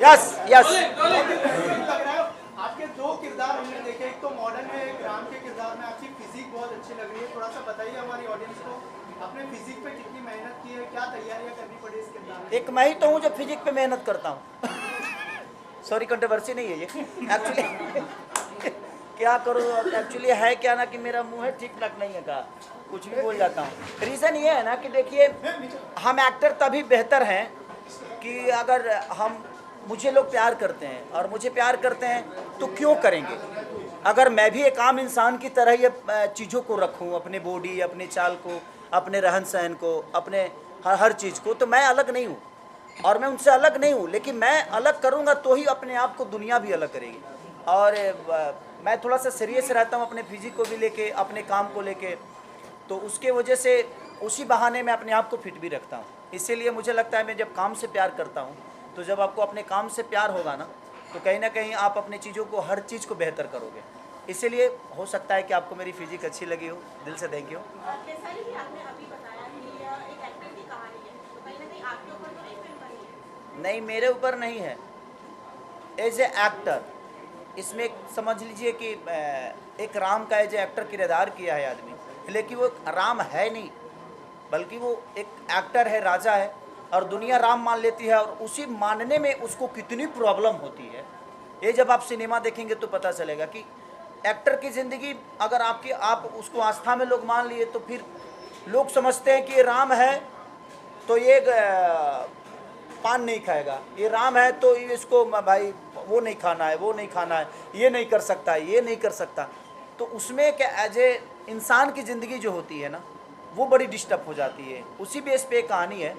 Yes yes. लग रहा है आपके दो किरदार हमने देखे, एक तो मॉडर्न में, एक राम के किरदार में आपकी फिजिक बहुत अच्छी लग रही है। थोड़ा सा बताइए हमारी ऑडियंस को, आपने फिजिक पे कितनी मेहनत की है, क्या तैयारियां करनी पड़ी इस किरदार में? एक मैं ही तो हूँ जो फिजिक पे मेहनत करता हूँ। सॉरी, कंट्रोवर्सी नहीं है ये एक्चुअली। क्या करूँ एक्चुअली, है क्या ना कि मेरा मुंह है ठीक ठाक नहीं है, का कुछ भी बोल जाता हूँ। रीज़न ये है ना कि देखिए, हम एक्टर तभी बेहतर हैं कि अगर हम, मुझे लोग प्यार करते हैं और मुझे प्यार करते हैं तो क्यों करेंगे। अगर मैं भी एक आम इंसान की तरह ये चीज़ों को रखूँ, अपने बॉडी, अपने चाल को, अपने रहन सहन को, अपने हर चीज़ को, तो मैं अलग नहीं हूँ और मैं उनसे अलग नहीं हूँ। लेकिन मैं अलग करूँगा तो ही अपने आप को दुनिया भी अलग करेगी। और मैं थोड़ा सा सीरियस रहता हूँ अपने फिजिक को भी लेके, अपने काम को लेके, तो उसके वजह से उसी बहाने मैं अपने आप को फिट भी रखता हूँ। इसीलिए मुझे लगता है मैं जब काम से प्यार करता हूँ, तो जब आपको अपने काम से प्यार होगा ना, तो कहीं ना कहीं आप अपनी चीज़ों को, हर चीज़ को बेहतर करोगे। इसीलिए हो सकता है कि आपको मेरी फिजिक अच्छी लगी हो। दिल से थैंक यू। खेसारी जी, आपने अभी बताया कि यह एक एक्टर की कहानी है, तो कहीं ना कहीं आपके ऊपर तो नहीं फिल्म बनी है? नहीं, मेरे ऊपर नहीं है। एज ए एक्टर इसमें समझ लीजिए कि एक राम का एज ए एक्टर किरदार किया है आदमी, लेकिन वो राम है नहीं, बल्कि वो एक एक्टर है, राजा है, और दुनिया राम मान लेती है। और उसी मानने में उसको कितनी प्रॉब्लम होती है, ये जब आप सिनेमा देखेंगे तो पता चलेगा कि एक्टर की ज़िंदगी, अगर आप उसको आस्था में लोग मान लिए, तो फिर लोग समझते हैं कि ये राम है तो ये पान नहीं खाएगा, ये राम है तो इसको भाई वो नहीं खाना है, वो नहीं खाना है, ये नहीं कर सकता है, ये नहीं कर सकता। तो उसमें क्या, एज ए इंसान की ज़िंदगी जो होती है ना, वो बड़ी डिस्टर्ब हो जाती है। उसी बेस पे एक कहानी है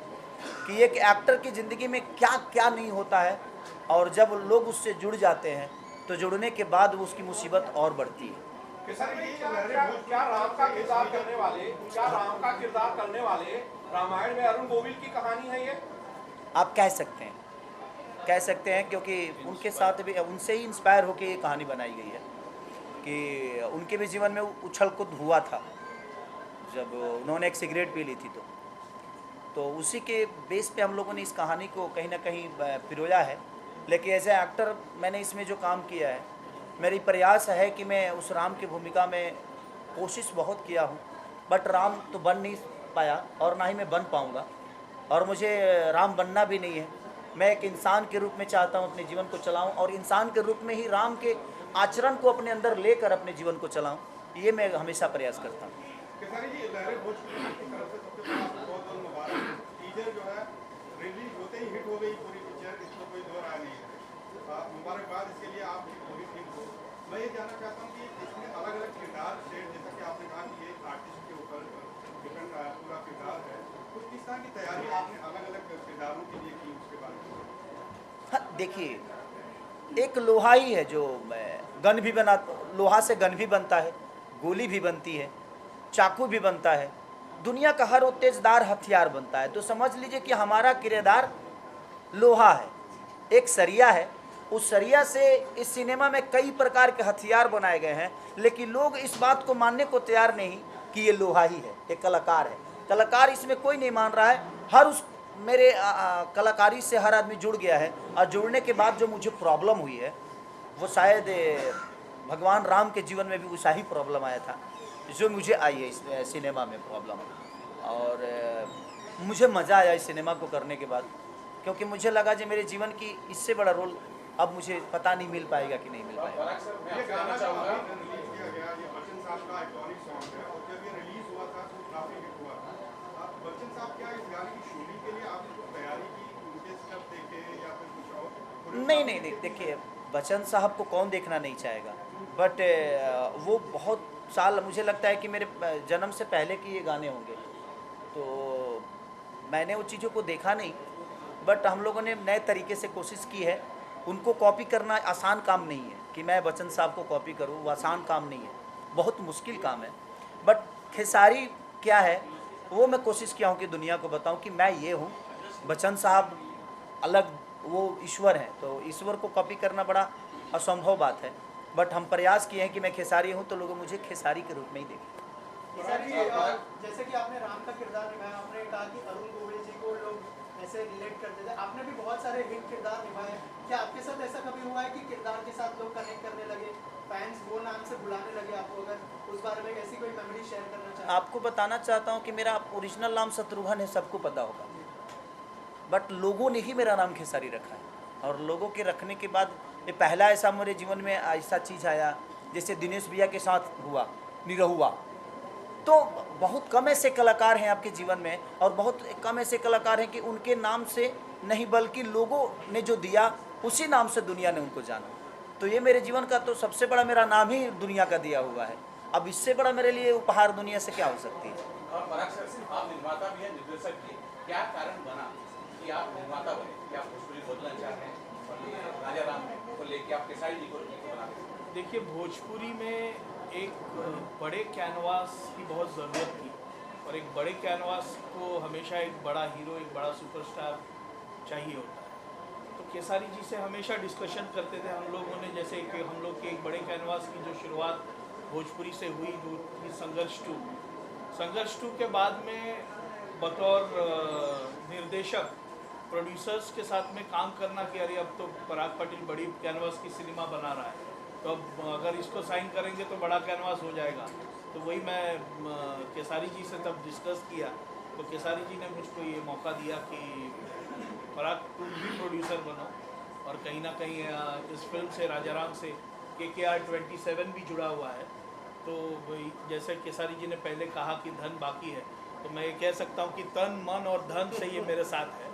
कि एक एक्टर की ज़िंदगी में क्या क्या नहीं होता है, और जब लोग उससे जुड़ जाते हैं तो जुड़ने के बाद वो उसकी मुसीबत और बढ़ती है। क्या राम का किरदार करने वाले रामायण में अरुण गोविल की कहानी है ये? आप कह सकते हैं क्योंकि उनके साथ भी, उनसे ही इंस्पायर होकर ये कहानी बनाई गई है कि उनके भी जीवन में उछल कूद हुआ था जब उन्होंने एक सिगरेट पी ली थी। तो उसी के बेस पे हम लोगों ने इस कहानी को कहीं ना कहीं पिरोया है। लेकिन एज ए एक्टर मैंने इसमें जो काम किया है, मेरी प्रयास है कि मैं उस राम की भूमिका में कोशिश बहुत किया हूँ, बट राम तो बन नहीं पाया और ना ही मैं बन पाऊँगा, और मुझे राम बनना भी नहीं है। मैं एक इंसान के रूप में चाहता हूँ अपने जीवन को चलाऊँ, और इंसान के रूप में ही राम के आचरण को अपने अंदर लेकर अपने जीवन को चलाऊँ, ये मैं हमेशा प्रयास करता हूँ। खेसारी जी, लहरे भोजपुरी की तरफ से सबसे पहले आपको बहुत बहुत मुबारक। टीजर जो है रिलीज होते ही हिट हो गई पूरी पिक्चर, इसमें कोई दो राय नहीं है। मुबारकबाद इसके लिए, आपकी पूरी टीम को। मैं ये जानना चाहता हूँ कि इसमें अलग अलग किरदार शेयर, जैसा कि आपने कहा कि ये आर्टिस्ट के ऊपर डिपेंड पूरा किरदार है, तो किस तरह की तैयारी आपने अलग अलग किरदारों के लिए की, उसके बारे में? हाँ, देखिए, एक लोहा ही है जो गन भी बना, लोहा से गन भी बनता है, गोली भी बनती है, चाकू भी बनता है, दुनिया का हर वो तेजदार हथियार बनता है। तो समझ लीजिए कि हमारा किरदार लोहा है, एक सरिया है। उस सरिया से इस सिनेमा में कई प्रकार के हथियार बनाए गए हैं, लेकिन लोग इस बात को मानने को तैयार नहीं कि ये लोहा ही है, एक कलाकार है। कलाकार इसमें कोई नहीं मान रहा है। हर उस मेरे कलाकारी से हर आदमी जुड़ गया है, और जुड़ने के बाद जो मुझे प्रॉब्लम हुई है, वो शायद भगवान राम के जीवन में भी वैसा ही प्रॉब्लम आया था जो मुझे आई है इस सिनेमा में प्रॉब्लम। और मुझे मज़ा आया इस सिनेमा को करने के बाद, क्योंकि मुझे लगा जो मेरे जीवन की इससे बड़ा रोल अब मुझे पता नहीं मिल पाएगा कि नहीं मिल पाएगा। ये गाना जो अभी रिलीज किया गया, ये बच्चन साहब का आइकॉनिक सॉन्ग है, और जब ये रिलीज हुआ था तो काफी हिट हुआ था। बच्चन साहब, क्या इस गाने की शूटिंग के लिए आपने कुछ तैयारी की, उनके स्टेप देखे या फिर कुछ और? नहीं, देखिए, बच्चन साहब को कौन देखना नहीं चाहेगा, बट वो बहुत साल, मुझे लगता है कि मेरे जन्म से पहले के ये गाने होंगे, तो मैंने वो चीज़ों को देखा नहीं। बट हम लोगों ने नए तरीके से कोशिश की है। उनको कॉपी करना आसान काम नहीं है कि मैं बच्चन साहब को कॉपी करूँ, वो आसान काम नहीं है, बहुत मुश्किल काम है। बट खेसारी क्या है, वो मैं कोशिश किया हूँ कि दुनिया को बताऊँ कि मैं ये हूँ, बच्चन साहब अलग, वो ईश्वर हैं, तो ईश्वर को कॉपी करना बड़ा असंभव बात है। बट हम प्रयास किए हैं कि मैं खेसारी हूँ, तो लोग मुझे खेसारी के रूप में ही देखें। खेसारी जी, जैसे कि आपने राम का किरदार निभाया, आपने कहा कि अरुण गोविल जी को लोग ऐसे रिलेट करते थे। आपने भी बहुत सारे हिट किरदार निभाए, क्या आपके साथ ऐसा कभी हुआ है कि किरदार के साथ लोग कनेक्ट करने लगे, फैंस वो नाम से बुलाने लगे आपको? अगर उस बारे में ऐसी कोई मेमोरी शेयर करना चाहें। आपको बताना चाहता हूँ कि मेरा ओरिजिनल नाम शत्रुघ्न है, सबको पता होगा, बट लोगों ने ही मेरा नाम खेसारी रखा है। और लोगों के रखने के बाद ये पहला ऐसा मेरे जीवन में ऐसा चीज़ आया, जैसे दिनेश भैया के साथ हुआ निरहुआ। तो बहुत कम ऐसे कलाकार हैं आपके जीवन में, और बहुत कम ऐसे कलाकार हैं कि उनके नाम से नहीं बल्कि लोगों ने जो दिया उसी नाम से दुनिया ने उनको जाना। तो ये मेरे जीवन का तो सबसे बड़ा मेरा नाम ही दुनिया का दिया हुआ है। अब इससे बड़ा मेरे लिए उपहार दुनिया से क्या हो सकती है। और पराग सर, सिर्फ आप निर्माता भी हैं, निर्देशक भी, क्या कारण बना कि आप निर्माता बने? क्या आप भोजपुरी बोलना चाहते हैं और ये राजा राम को लेके आप केसारी जी को बना? देखिए, भोजपुरी में एक बड़े कैनवास की बहुत ज़रूरत थी, और एक बड़े कैनवास को हमेशा एक बड़ा हीरो, एक बड़ा सुपरस्टार चाहिए होता है। तो केसारी जी से हमेशा डिस्कशन करते थे हम लोगों ने, जैसे कि हम लोग के एक बड़े कैनवास की जो शुरुआत भोजपुरी से हुई, जो थी संघर्ष 2 के बाद में बतौर निर्देशक प्रोड्यूसर्स के साथ में काम करना कि अरे अब तो पराग पाटिल बड़ी कैनवास की सिनेमा बना रहा है, तो अब अगर इसको साइन करेंगे तो बड़ा कैनवास हो जाएगा। तो वही मैं केसारी जी से तब डिस्कस किया, तो केसारी जी ने मुझको ये मौका दिया कि पराग तुम भी प्रोड्यूसर बनो, और कहीं ना कहीं इस फिल्म से राजा राम से KKR 27 भी जुड़ा हुआ है। तो वही जैसे केसारी जी ने पहले कहा कि धन बाकी है, तो मैं ये कह सकता हूँ कि तन मन और धन से ये मेरे साथ है।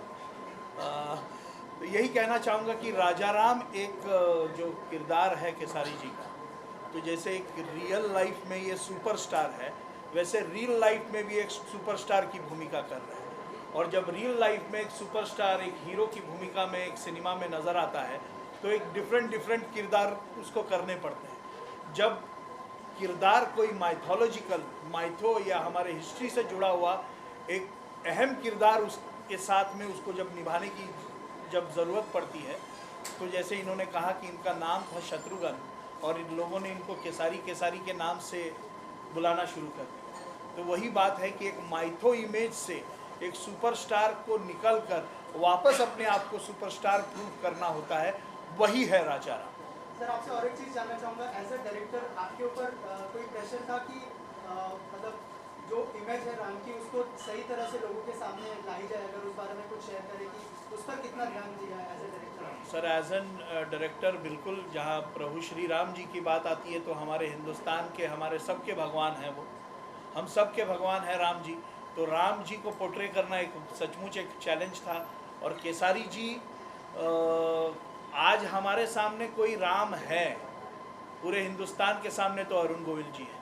तो यही कहना चाहूँगा कि राजा राम एक जो किरदार है केसारी जी का, तो जैसे एक रियल लाइफ में ये सुपरस्टार है, वैसे रियल लाइफ में भी एक सुपरस्टार की भूमिका कर रहे हैं। और जब रियल लाइफ में एक सुपरस्टार एक हीरो की भूमिका में एक सिनेमा में नज़र आता है, तो एक डिफरेंट किरदार उसको करने पड़ते हैं। जब किरदार कोई माइथो या हमारे हिस्ट्री से जुड़ा हुआ एक अहम किरदार उसके साथ में उसको जब निभाने की जब ज़रूरत पड़ती है, तो जैसे इन्होंने कहा कि इनका नाम था शत्रुघ्न, और इन लोगों ने इनको केसारी के नाम से बुलाना शुरू कर दिया। तो वही बात है कि एक माइथो इमेज से एक सुपरस्टार को निकलकर वापस अपने आप को सुपरस्टार प्रूव करना होता है, वही है राजा राम। सर, आपसे और एक चीज़ जानना चाहूँगा, एज अ डायरेक्टर आपके ऊपर कोई प्रेशर था कि मतलब जो इमेज है राम की उसको सही तरह से लोगों के सामने लाई जाए? अगर उस बारे में कुछ शेयर करें कि उस पर कितना ध्यान दिया है as a director? Sir, as an director बिल्कुल, जहाँ प्रभु श्री राम जी की बात आती है तो हमारे हिंदुस्तान के हमारे सबके भगवान हैं वो, हम सब के भगवान हैं राम जी। तो राम जी को पोर्ट्रे करना एक सचमुच एक चैलेंज था। और केसारी जी आज हमारे सामने कोई राम है पूरे हिंदुस्तान के सामने तो अरुण गोविल जी हैं।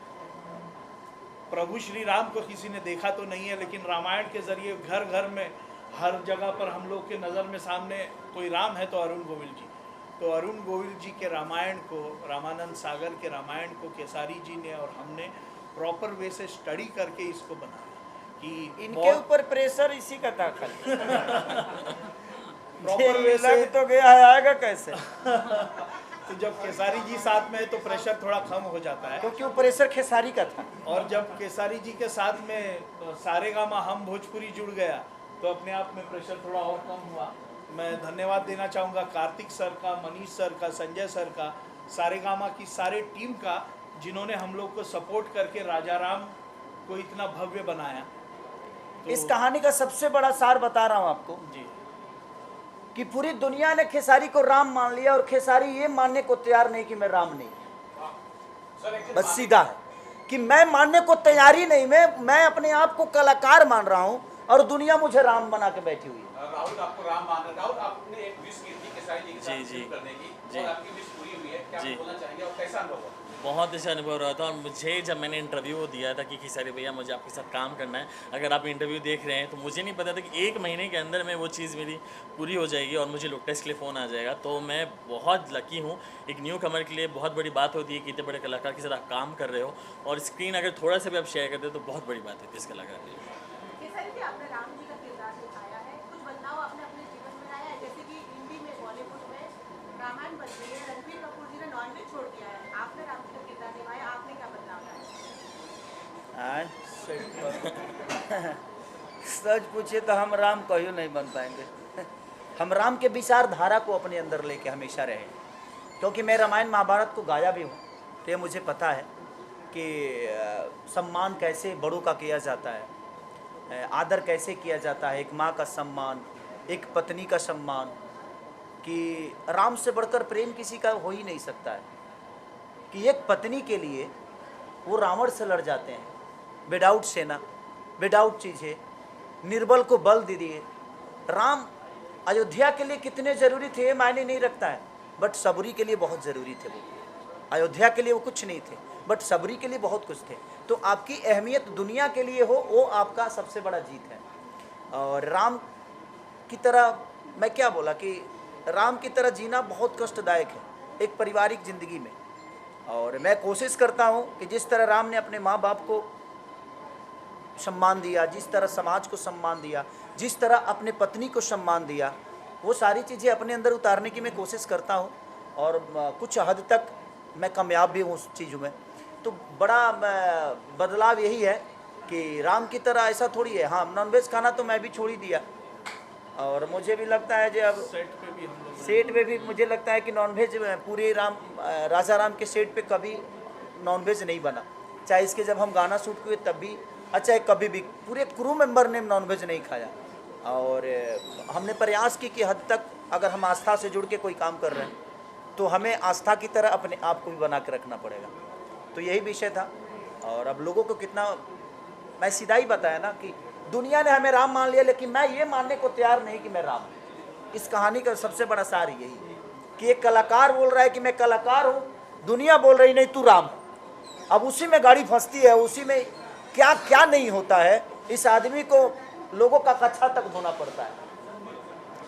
प्रभु श्री राम को किसी ने देखा तो नहीं है, लेकिन रामायण के ज़रिए घर घर में हर जगह पर हम लोग के नज़र में सामने कोई राम है तो अरुण गोविल जी। तो अरुण गोविल जी के रामायण को, रामानंद सागर के रामायण को केसारी जी ने और हमने प्रॉपर वे से स्टडी करके इसको बनाया कि इनके ऊपर प्रेशर इसी का था खाली। प्रॉपर वे से लग तो गया है, आएगा कैसे? तो जब केसारी जी साथ में है तो प्रेशर थोड़ा कम हो जाता है, क्योंकि वो प्रेशर खेसारी का था। और जब केसारी जी के साथ में सारेगामा हम भोजपुरी जुड़ गया तो अपने आप में प्रेशर थोड़ा और कम हुआ। मैं धन्यवाद देना चाहूँगा कार्तिक सर का, मनीष सर का, संजय सर का, सारेगामा की सारे टीम का, जिन्होंने हम लोग को सपोर्ट करके राजा राम को इतना भव्य बनाया। तो इस कहानी का सबसे बड़ा सार बता रहा हूँ आपको जी, कि पूरी दुनिया ने खेसारी को राम मान लिया और खेसारी ये मानने को तैयार नहीं कि मैं राम नहीं। बस सीधा है कि मैं मानने को तैयारी नहीं, मैं अपने आप को कलाकार मान रहा हूँ और दुनिया मुझे राम बना के बैठी हुई है। राहुल आपको राम मान रहे, राहुल आपने एक विश की थी केसारी जी के साथ जी, फिल्म करने की, जी। और आपकी विश पूरी हुई है, क्या जी। आप बोलना चाहेंगे और कैसा अनुभव हुआ? बहुत अच्छा अनुभव रहा था। और मुझे जब मैंने इंटरव्यू दिया था कि खेसारी भैया मुझे आपके साथ काम करना है, अगर आप इंटरव्यू देख रहे हैं, तो मुझे नहीं पता था कि 1 महीने के अंदर में वो चीज़ मेरी पूरी हो जाएगी और मुझे लुक टेस्ट के लिए फ़ोन आ जाएगा। तो मैं बहुत लकी हूँ। एक न्यू कमर के लिए बहुत बड़ी बात होती है कि इतने बड़े कलाकार के साथ आप काम कर रहे हो, और स्क्रीन अगर थोड़ा सा भी आप शेयर करते हो तो बहुत बड़ी बात होती है इस कलाकार के लिए। केसारी जी, आपने राम जी का किरदार निभाया है, कुछ बदलाव आपने अपने जीवन में लाया है? जैसे कि हिंदी में, बॉलीवुड में रामायण बन गई है, रणबीर कपूर जी ने नॉनवेज छोड़ दिया है, आपने राम जी का किरदार निभाया, आपने क्या बदलाव लाया? सच पूछे तो हम राम कहियो नहीं बन पाएंगे। हम राम के विचारधारा को अपने अंदर लेके हमेशा रहे, क्योंकि मैं रामायण महाभारत को गाया भी हूँ, तो ये मुझे पता है कि सम्मान कैसे बड़ों का किया जाता है, आदर कैसे किया जाता है, एक माँ का सम्मान, एक पत्नी का सम्मान, कि राम से बढ़कर प्रेम किसी का हो ही नहीं सकता है, कि एक पत्नी के लिए वो रावण से लड़ जाते हैं विदाउट सेना, विदाउट चीज़ें, निर्बल को बल दे दिए। राम अयोध्या के लिए कितने ज़रूरी थे ये मायने नहीं रखता है, बट सबरी के लिए बहुत ज़रूरी थे। वो अयोध्या के लिए वो कुछ नहीं थे, बट सबरी के लिए बहुत कुछ थे। तो आपकी अहमियत दुनिया के लिए हो, वो आपका सबसे बड़ा जीत है। और राम की तरह मैं क्या बोला कि राम की तरह जीना बहुत कष्टदायक है एक पारिवारिक ज़िंदगी में। और मैं कोशिश करता हूँ कि जिस तरह राम ने अपने माँ बाप को सम्मान दिया, जिस तरह समाज को सम्मान दिया, जिस तरह अपने पत्नी को सम्मान दिया, वो सारी चीज़ें अपने अंदर उतारने की मैं कोशिश करता हूँ। और कुछ हद तक मैं कामयाब भी हूँ उस चीज़ों में। तो बड़ा बदलाव यही है कि राम की तरह ऐसा थोड़ी है। हाँ, नॉनवेज खाना तो मैं भी छोड़ ही दिया, और मुझे भी लगता है जो अब सेट पे भी मुझे लगता है कि नॉनवेज पूरे राजा राम के सेट पे कभी नॉनवेज नहीं बना। चाहे इसके जब हम गाना शूट किए तब भी, अच्छा कभी भी पूरे क्रू मेंबर ने नॉनवेज नहीं खाया। और हमने प्रयास की कि हद तक अगर हम आस्था से जुड़ के कोई काम कर रहे हैं तो हमें आस्था की तरह अपने आप को भी बना के रखना पड़ेगा। तो यही विषय था। और अब लोगों को कितना, मैं सीधा ही बताया ना कि दुनिया ने हमें राम मान लिया, लेकिन मैं ये मानने को तैयार नहीं कि मैं राम हूँ। इस कहानी का सबसे बड़ा सार यही है कि एक कलाकार बोल रहा है कि मैं कलाकार हूँ, दुनिया बोल रही नहीं तू राम। अब उसी में गाड़ी फंसती है, उसी में क्या क्या नहीं होता है। इस आदमी को लोगों का कच्छा तक धोना पड़ता है।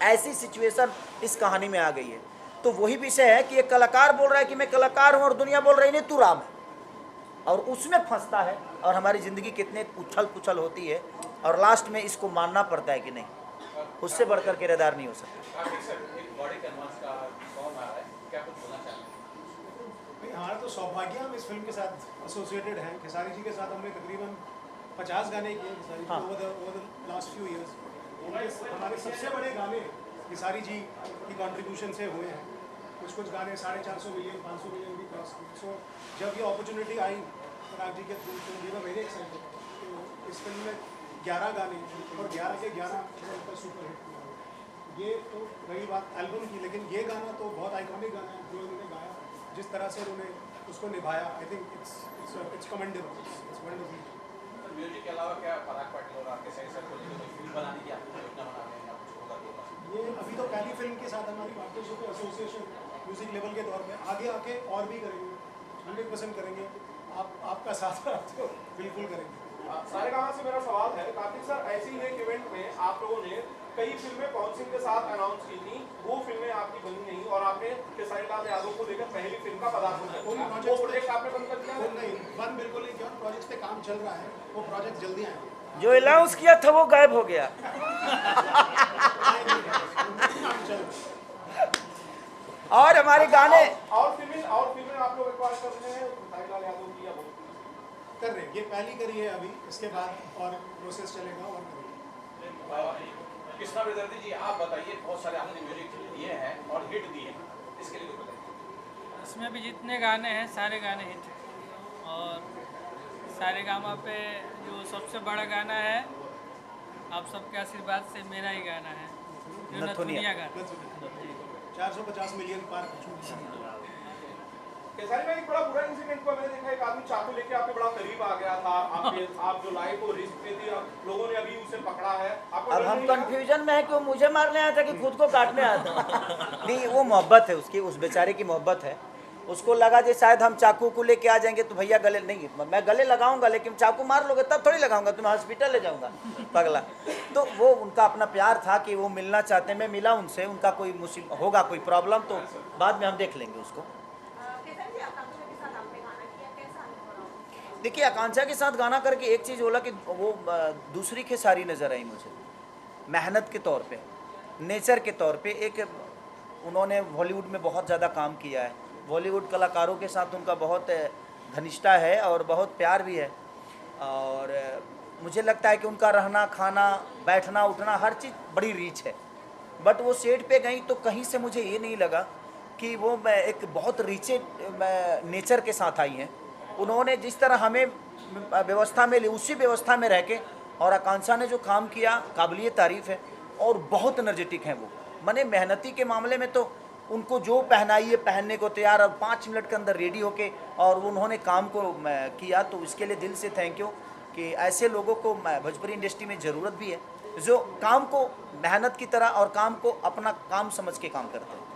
ऐसी सिचुएशन इस कहानी में आ गई है। तो वही विषय है कि एक कलाकार बोल रहा है कि मैं कलाकार हूँ और दुनिया बोल रही नहीं तू राम है, और उसमें फंसता है। और हमारी ज़िंदगी कितने उछल पुछल होती है, और लास्ट में इसको मानना पड़ता है कि नहीं, उससे बढ़कर किरदार नहीं हो सकता। हमारा तो सौभाग्य, हम इस फिल्म के साथ एसोसिएटेड हैं। खेसारी जी के साथ हमने तकरीबन 50 गाने किए Khesari ji over the last few years. हमारे सबसे बड़े गाने खेसारी जी की कंट्रीब्यूशन से हुए हैं। कुछ गाने 450 मिलियन 500 मिलियन भी क्रॉस किए। सो जब ये अपॉर्चुनिटी आई पराग जी के थ्रू तो वी वर वेरी एक्साइटेड। तो इस फिल्म में 11 गाने और 11 के 11 सुपर हिट हुआ। ये तो रही बात एल्बम की, लेकिन ये गाना तो बहुत आइकॉनिक गाना है जो उन्होंने गाया, जिस तरह से उन्होंने उसको निभाया। I think it's commendable, it's wonderful. Music के अलावा क्या पराग पाटिल और आपके साइड सर को लेकर कोई फिल्म बनाने की आपकी योजना बना रहे हैं या कुछ होगा? ये अभी तो पहली फिल्म के साथ हमारी पार्टनरशिप है एसोसिएशन म्यूजिक लेवल के तौर पे। आगे आके और भी करेंगे, 100% करेंगे। आपका साथ तो बिल्कुल करेंगे। सारेगामा से मेरा सवाल है, कार्तिक सर ऐसे ही एक इवेंट में आप लोगों ने कई फिल्में पवन सिंह के साथ अनाउंस की थी, वो फिल्में आपकी बनी नहीं और आपने खेसारी लाल यादव को लेकर पहली फिल्म का पदार्पण किया। वो प्रोजेक्ट आपने बंद कर दिया? नहीं, बंद बिल्कुल नहीं किया। प्रोजेक्ट पे काम चल रहा है, वो प्रोजेक्ट जल्दी आएगा। जो अनाउंस किया था वो गायब हो गया। और हमारे गाने और फिल्में आप लोग एक्वायर कर रहे हैं खेसारी लाल यादव की या वो कर रहे हैं? ये पहली करी है अभी, इसके बाद और प्रोसेस चलेगा और करेंगे। कृष्णा बेदर्दी जी, आप बताइए, बहुत सारे आपने म्यूजिक दिए हैं और हिट दिए हैं, इसके लिए कुछ बताइए। इसमें भी जितने गाने हैं सारे गाने हिट हैं। और सारेगामा पे जो सबसे बड़ा गाना है, आप सबके आशीर्वाद से मेरा ही गाना है, जो नथुनिया गाना। 450 मिलियन पार। खेसारी में एक बड़ा बुरा इंसिडेंट को मैंने देखा, एक आदमी चाकू लेके आपके बड़ा करीब आ गया था, आप जो लाइफ को रिस्क में थी, लोगों ने अभी उसे पकड़ा है। अब हम कंफ्यूजन में है कि वो मुझे मारने आया था कि खुद को काटने आया था। नहीं, वो मोहब्बत है उसकी, उस बेचारे की मोहब्बत है। उसको लगा कि शायद हम चाकू को लेके आ जाएंगे तो भैया गले नहीं, मैं गले लगाऊंगा लेकिन चाकू मार लोगे तब थोड़ी लगाऊंगा, तुम्हें हॉस्पिटल ले जाऊंगा पगला। तो वो उनका अपना प्यार था कि वो मिलना चाहते हैं। मैं मिला उनसे, उनका कोई मुसीबत होगा, कोई प्रॉब्लम तो बाद में हम देख लेंगे उसको। देखिए, आकांक्षा के साथ गाना करके एक चीज़ बोला कि वो दूसरी खेसारी नज़र आई मुझे, मेहनत के तौर पे, नेचर के तौर पे। एक उन्होंने बॉलीवुड में बहुत ज़्यादा काम किया है, बॉलीवुड कलाकारों के साथ उनका बहुत घनिष्ठता है और बहुत प्यार भी है। और मुझे लगता है कि उनका रहना खाना बैठना उठना हर चीज़ बड़ी रीच है। बट वो सेट पे गई तो कहीं से मुझे ये नहीं लगा कि वो एक बहुत रीचे नेचर के साथ आई हैं। उन्होंने जिस तरह हमें व्यवस्था में उसी व्यवस्था में रह के, और आकांक्षा ने जो काम किया काबिलिए तारीफ़ है, और बहुत एनर्जेटिक हैं वो। माने मेहनती के मामले में तो उनको जो पहनाइए पहनने को तैयार, और 5 मिनट के अंदर रेडी होके और उन्होंने काम को किया। तो इसके लिए दिल से थैंक यू कि ऐसे लोगों को भोजपुरी इंडस्ट्री में ज़रूरत भी है, जो काम को मेहनत की तरह और काम को अपना काम समझ के काम करते हैं।